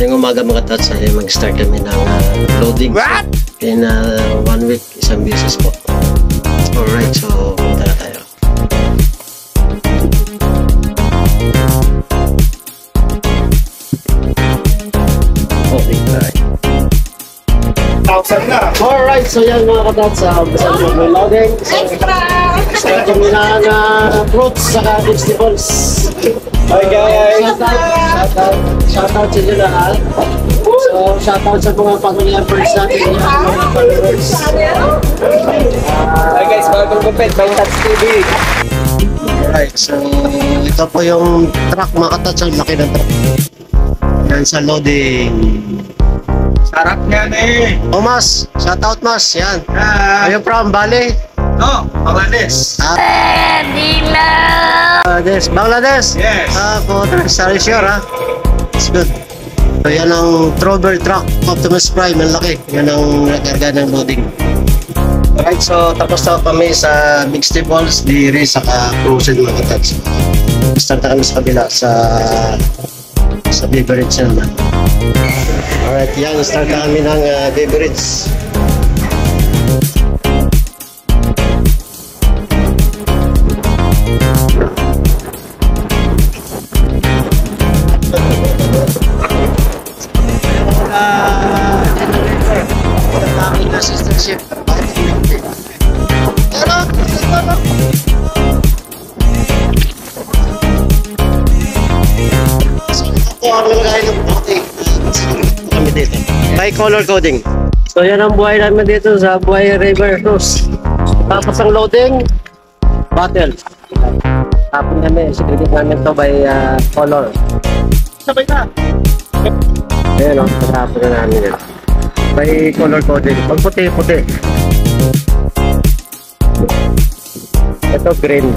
Ngayong umaga mga tots ay mag-start kami ng loading. What? In 1 week, isang beses po. Alright, so punta na tayo. Okay, tayo. Alright, so yan mga katots, may loading. Start kami ng fruits saka vegetables. Hi guys! Shoutout sa inyo lahat. So, shoutout sa mga pag-members natin. Mga followers. Hi guys, welcome to Pet by Tats TV. Alright, so ito po yung truck mga katots. Ang laki ng truck. Yan sa loading. Sarap niyan eh. Oh, Mas! Shoutout, Mas! Yan. Are you from Bali? No, Bangladesh. Bangladesh? Yes. Sorry, sure ha. It's good. So, yan ang Trover truck, Optimus Prime, ang laki. Yan ang nakarga ng loading. Alright, so tapos na kami sa vegetables, diri, saka frozen mga katots. Start na kami sa kabila sa beverage naman. Alright, yan, start na kami ng beverage. Assistantship. By color coding. So yan ang buhay namin dito sa Buhay River Cruise. Tapos ang loading, bottle. Tapos namin, secret namin to by color. Sabay na. Ayan o, tapos na namin yan. By color coding. Pag puti, puti. Ito green.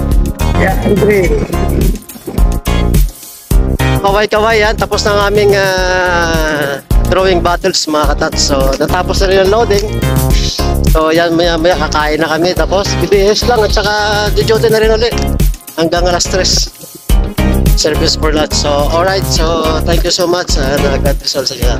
Yeah, green. Kaway-kaway yan. Tapos na ng aming drawing bottles mga katots. So natapos na rin ang loading. So yan, maya kakain na kami. Tapos BBS lang at saka duty na rin ulit. Hanggang alas 3. Service for lunch. So alright. So thank you so much. God bless all sa inyo.